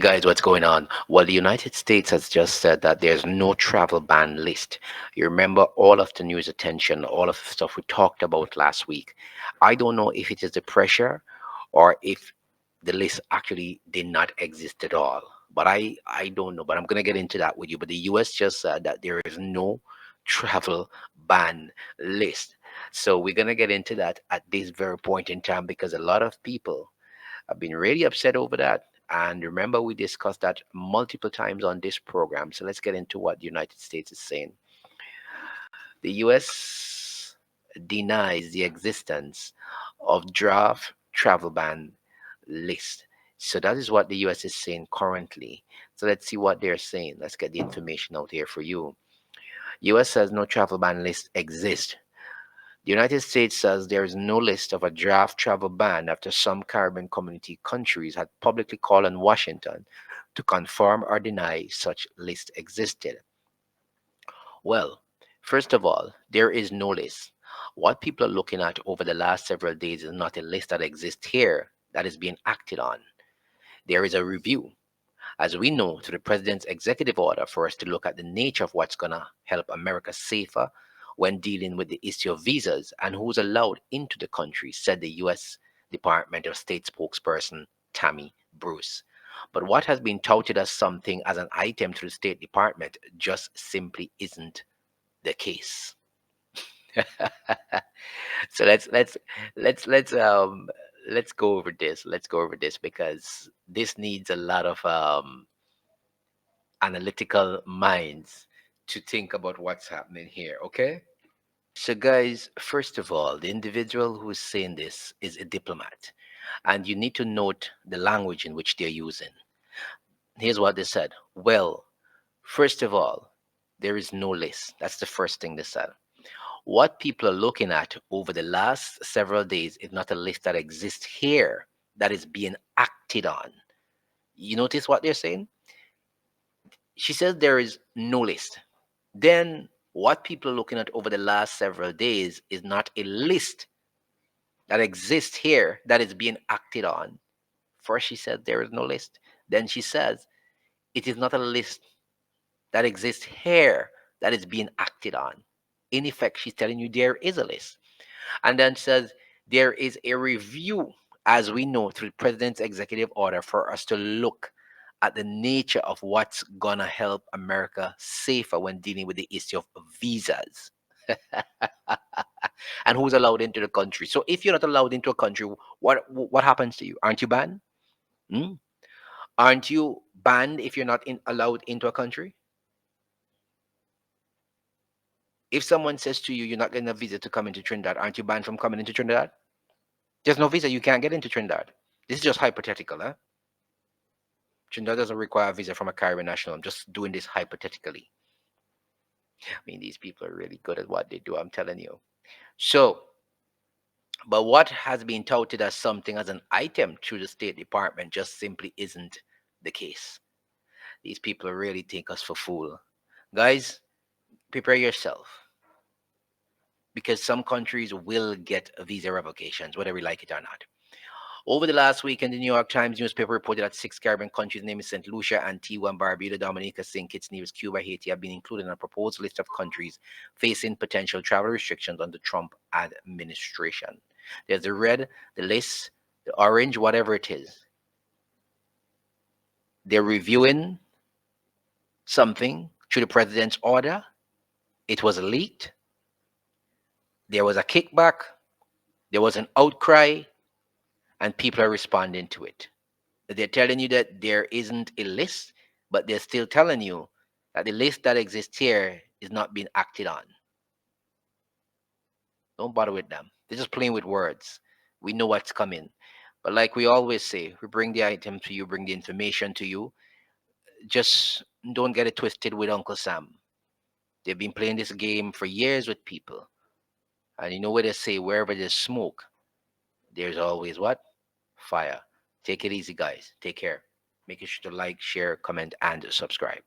Guys, what's going on? Well, the United States has just said that there's no travel ban list. You remember all of the news attention, all of the stuff we talked about last week. I don't know if it is the pressure or if the list actually did not exist at all. But I don't know. But I'm going to get into that with you. But the US just said that there is no travel ban list. So we're going to get into that at this very point in time because a lot of people I've been really upset over that. And remember, we discussed that multiple times on this program. So let's get into what the United States is saying. The US denies the existence of draft travel ban list. So that is what the US is saying currently. So let's see what they're saying. Let's get the information out here for you. US says no travel ban list exists. The United States says there is no list of a draft travel ban after some Caribbean community countries had publicly called on Washington to confirm or deny such list existed. Well, first of all, there is no list. What people are looking at over the last several days is not a list that exists here that is being acted on. There is a review, as we know, to the president's executive order for us to look at the nature of what's going to help America safer when dealing with the issue of visas and who's allowed into the country, said the U.S. Department of State spokesperson Tammy Bruce. But what has been touted as something as an item to the State Department just simply isn't the case. So let's go over this. Let's go over this because this needs a lot of analytical minds to think about what's happening here, okay? So, guys, first of all, the individual who is saying this is a diplomat, and you need to note the language in which they're using. Here's what they said. Well, first of all, there is no list. That's the first thing they said. What people are looking at over the last several days is not a list that exists here that is being acted on. You notice what they're saying? She says there is no list. Then what people are looking at over the last several days is not a list that exists here that is being acted on. First, she said there is no list. Then she says it is not a list that exists here that is being acted on. In effect, she's telling you there is a list. And then says there is a review, as we know, through the president's executive order for us to look at the nature of what's gonna help America safer when dealing with the issue of visas. And who's allowed into the country. So if you're not allowed into a country, what happens to you? Aren't you banned? Hmm? Aren't you banned if you're not allowed into a country? If someone says to you, you're not getting a visa to come into Trinidad, aren't you banned from coming into Trinidad? There's no visa. You can't get into Trinidad. This is just hypothetical, huh? Trinidad doesn't require a visa from a Caribbean national. I'm just doing this hypothetically. I mean, these people are really good at what they do, I'm telling you. So, but what has been touted as something as an item through the State Department just simply isn't the case. These people really take us for fool. Guys, prepare yourself because some countries will get visa revocations, whether we like it or not. Over the last weekend, the New York Times newspaper reported that 6 Caribbean countries, namely St. Lucia, Antigua and Barbuda, Dominica, St. Kitts, Nevis, Cuba, Haiti, have been included in a proposed list of countries facing potential travel restrictions under the Trump administration. There's the red, the list, the orange, whatever it is. They're reviewing something through the president's order. It was leaked. There was a kickback. There was an outcry, and people are responding to it. They're telling you that there isn't a list, but they're still telling you that the list that exists here is not being acted on. Don't bother with them. They're just playing with words. We know what's coming. But like we always say, we bring the item to you, bring the information to you. Just don't get it twisted with Uncle Sam. They've been playing this game for years with people. And you know what they say, wherever there's smoke, there's always what? Fire. Take it easy, guys. Take care. Make sure to like, share, comment, and subscribe.